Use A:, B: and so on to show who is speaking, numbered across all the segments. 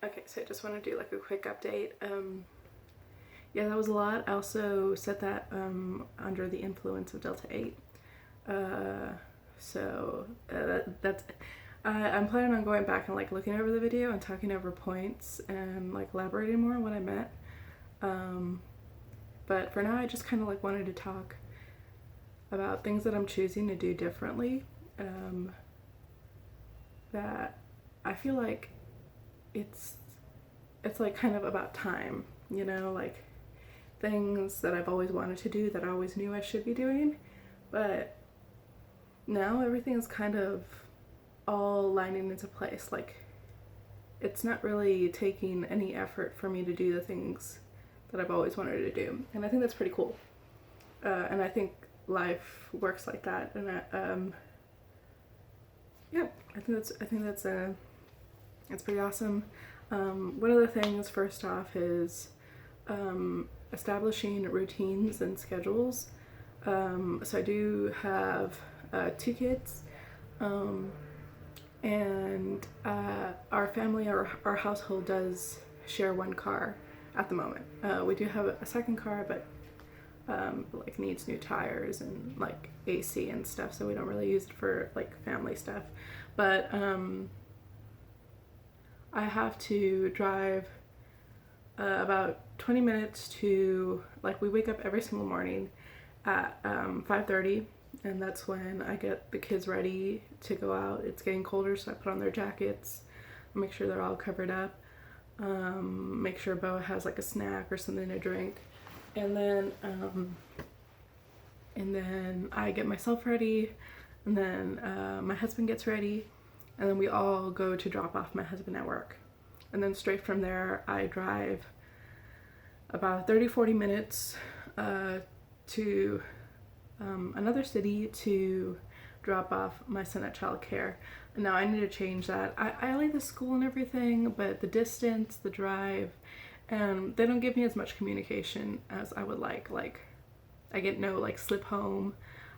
A: Okay, so I just want to do like a quick update. Yeah, that was a lot. I also said that under the influence of Delta 8. Uh, that's. I'm planning on going back and like looking over the video and talking over points and like elaborating more on what I meant. Um, but for now, I just kind of like wanted to talk about things that I'm choosing to do differently. Um, that I feel like it's it's like kind of about time, like things that I've always wanted to do that I always knew I should be doing, but now everything is kind of all lining into place. Like it's not really taking any effort for me to do the things that I've always wanted to do, and I think that's pretty cool. And I think life works like that, and yeah, it's pretty awesome. One of the things, first off, is establishing routines and schedules. So I do have two kids, um, and our family, our household does share one car at the moment. We do have a second car, but like needs new tires and like AC and stuff, so we don't really use it for like family stuff. But I have to drive about 20 minutes to, like, we wake up every single morning at 5:30, and that's when I get the kids ready to go out. It's getting colder, so I put on their jackets, make sure they're all covered up, make sure Bo has like a snack or something to drink, and then I get myself ready, and then my husband gets ready, and then we all go to drop off my husband at work. And then straight from there, I drive about 30-40 minutes to another city to drop off my son at childcare. Now I need to change that. I like the school and everything, but the distance, the drive, and they don't give me as much communication as I would like. Like, I get no like slip home.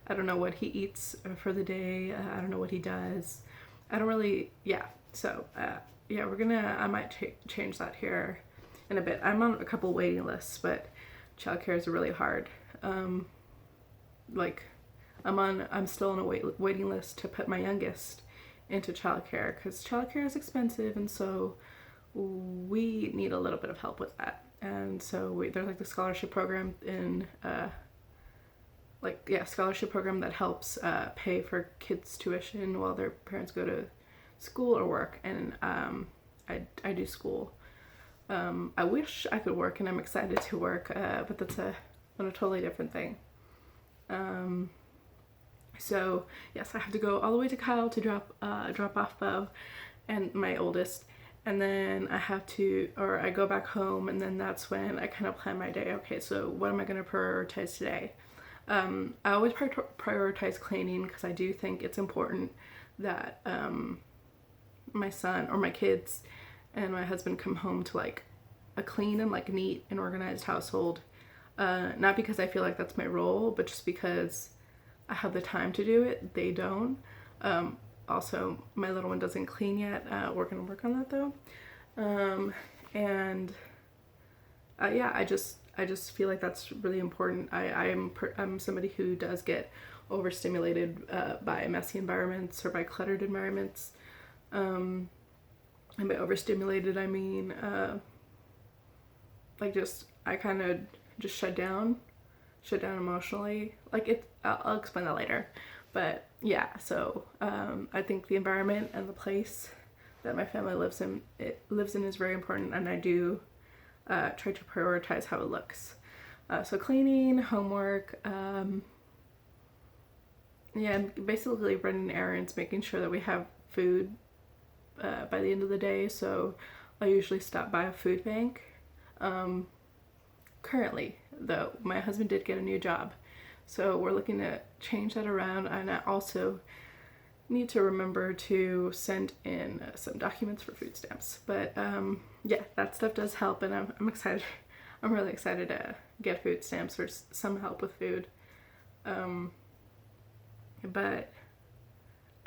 A: I don't know what he eats for the day. I don't know what he does. I don't really, yeah. So yeah, I might change that here in a bit. I'm on a couple waiting lists, but childcare is really hard. Like, I'm still on a waiting list to put my youngest into childcare because childcare is expensive, and so we need a little bit of help with that. And so there's like the scholarship program scholarship program that helps pay for kids' tuition while their parents go to school or work, and I do school. I wish I could work, and I'm excited to work, but that's a totally different thing. So yes, I have to go all the way to Kyle to drop off Bo and my oldest, and then I go back home, and then that's when I kind of plan my day. Okay, so what am I going to prioritize today? I always prioritize cleaning because I do think it's important that my son or my kids and my husband come home to like a clean and like neat and organized household. Not because I feel like that's my role, but just because I have the time to do it. They don't. Also, my little one doesn't clean yet. We're gonna work on that though. And yeah, I just feel like that's really important. I'm somebody who does get overstimulated by messy environments or by cluttered environments. And by overstimulated, I mean like I kind of just shut down emotionally. Like I'll explain that later. But yeah, so I think the environment and the place that my family lives in is very important, and I do try to prioritize how it looks. So cleaning, homework, yeah, basically running errands, making sure that we have food by the end of the day. So I usually stop by a food bank. Currently, though, my husband did get a new job, so we're looking to change that around, and I also need to remember to send in some documents for food stamps. But yeah, that stuff does help, and I'm excited. I'm really excited to get food stamps or some help with food. But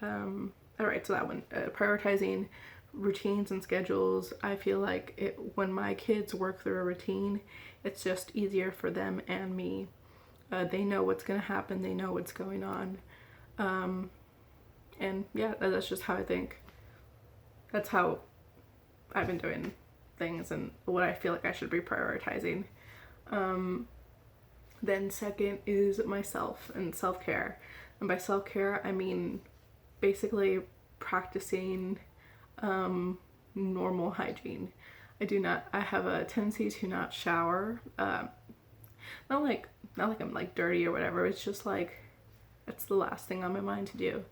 A: all right, so that one, prioritizing routines and schedules. I feel like when my kids work through a routine, it's just easier for them and me. They know what's going to happen. They know what's going on. And yeah, that's just how I think. That's how I've been doing things and what I feel like I should be prioritizing. Then second is myself and self-care. And by self-care, I mean basically practicing normal hygiene. I have a tendency to not shower. Not like I'm like dirty or whatever. It's just like, it's the last thing on my mind to do.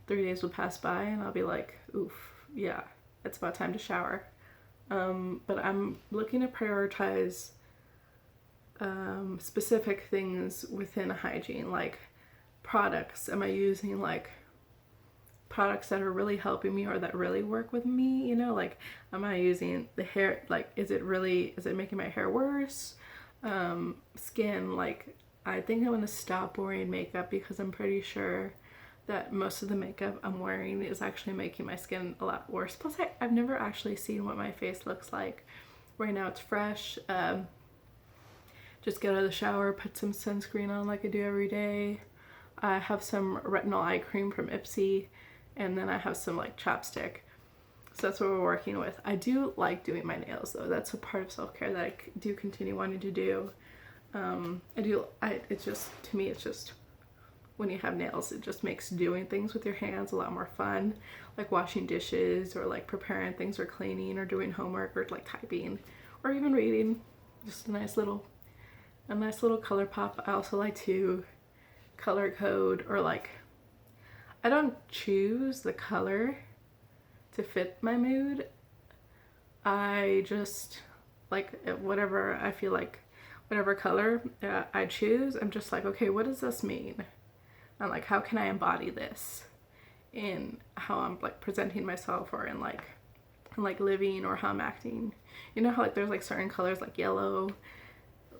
A: 3 days will pass by and I'll be like, oof, yeah, it's about time to shower. But I'm looking to prioritize specific things within hygiene, like products. Am I using like products that are really helping me or that really work with me? You know, like, am I using the hair, like, is it making my hair worse? Skin, like, I think I'm gonna stop wearing makeup because I'm pretty sure that most of the makeup I'm wearing is actually making my skin a lot worse. Plus, I've never actually seen what my face looks like. Right now it's fresh. Just get out of the shower, put some sunscreen on like I do every day. I have some retinol eye cream from Ipsy, and then I have some like chapstick. So that's what we're working with. I do like doing my nails though. That's a part of self-care that I do continue wanting to do. It's just, to me, it's just, when you have nails, it just makes doing things with your hands a lot more fun. Like washing dishes or like preparing things or cleaning or doing homework or like typing or even reading. Just a nice little color pop. I also like to color code, or like, I don't choose the color to fit my mood. I just like whatever I feel like, whatever color I choose, I'm just like, okay, what does this mean? And like, how can I embody this in how I'm like presenting myself, or in like living, or how I'm acting. You know how like there's like certain colors like yellow,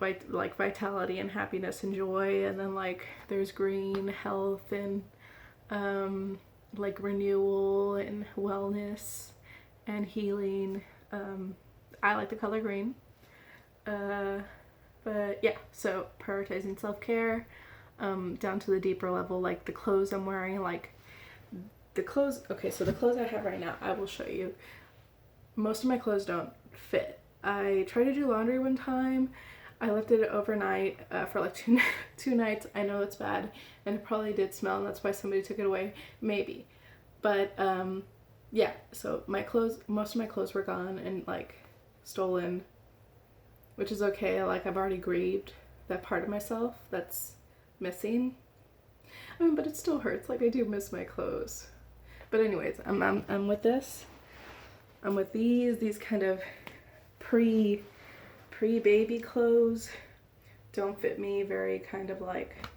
A: like vitality and happiness and joy, and then like there's green, health, and like renewal and wellness and healing. I like the color green. But yeah, so prioritizing self-care, down to the deeper level, like the clothes I'm wearing, like the clothes. Okay, so the clothes I have right now, I will show you. Most of my clothes don't fit. I tried to do laundry one time. I left it overnight for like two nights. I know it's bad, and it probably did smell, and that's why somebody took it away, maybe. But yeah, so most of my clothes were gone and like stolen, which is okay. Like, I've already grieved that part of myself that's missing. I mean, but it still hurts. Like, I do miss my clothes. But anyways, I'm with this. I'm with these kind of pre-baby clothes. Don't fit me. Very kind of like,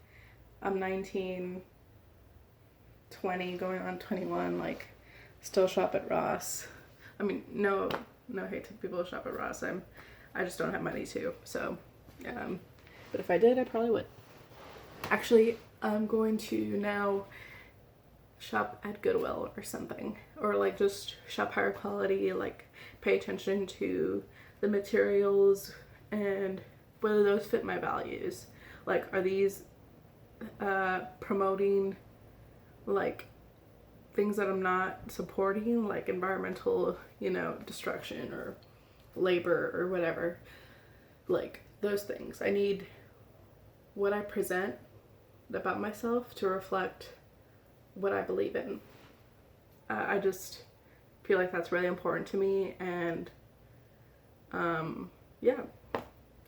A: I'm 19, 20, going on 21, like still shop at Ross. I mean, no hate to people who shop at Ross. I just don't have money to. So, but if I did, I probably would. Actually, I'm going to now shop at Goodwill or something, or like just shop higher quality, like pay attention to the materials and whether those fit my values. Like, are these promoting like things that I'm not supporting, like environmental, destruction or labor or whatever. Like, those things. I need what I present about myself to reflect what I believe in. I just feel like that's really important to me, and yeah,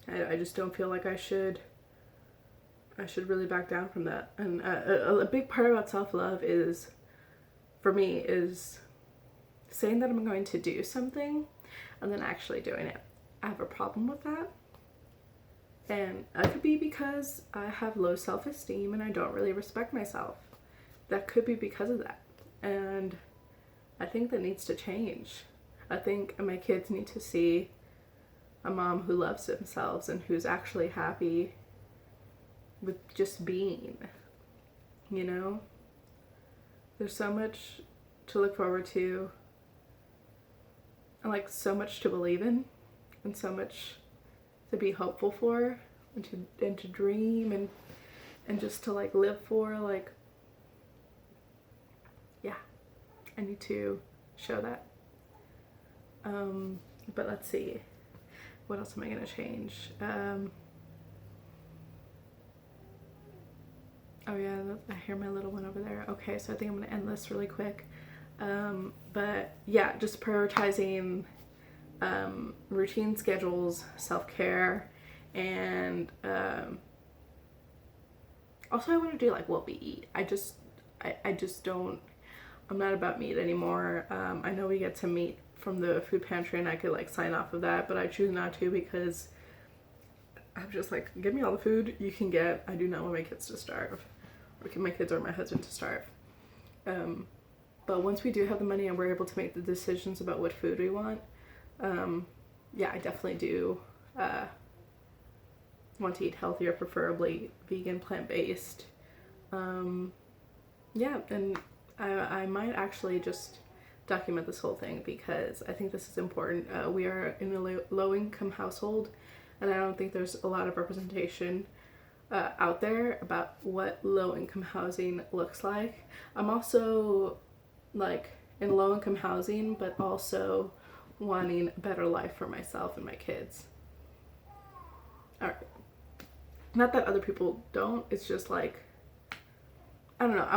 A: I just don't feel like I should really back down from that. And a big part about self-love is, for me, is saying that I'm going to do something and then actually doing it. I have a problem with that. And that could be because I have low self-esteem and I don't really respect myself. That could be because of that. And I think that needs to change. I think my kids need to see a mom who loves themselves and who's actually happy with just being, There's so much to look forward to. and like so much to believe in and so much to be hopeful for and to dream and just to like live for. Like, yeah, I need to show that. But let's see, what else am I gonna change? Oh yeah, I hear my little one over there. Okay, so I think I'm gonna end this really quick. But yeah, just prioritizing routine schedules, self-care, and also I want to do like what we eat. I just don't, I'm not about meat anymore. I know we get some meat from the food pantry and I could like sign off of that, but I choose not to because I'm just like, give me all the food you can get. I do not want my kids to starve, or my kids or my husband to starve. But once we do have the money and we're able to make the decisions about what food we want, yeah, I definitely do want to eat healthier, preferably vegan, plant-based. Yeah, and I might actually just document this whole thing because I think this is important. We are in a low-income household, and I don't think there's a lot of representation out there about what low-income housing looks like. I'm also like in low-income housing, but also wanting a better life for myself and my kids. All right. Not that other people don't. It's just like, I don't know.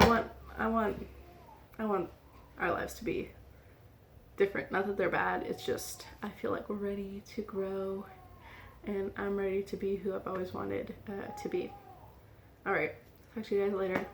A: I want our lives to be different. Not that they're bad. It's just I feel like we're ready to grow, and I'm ready to be who I've always wanted to be. All right. Talk to you guys later.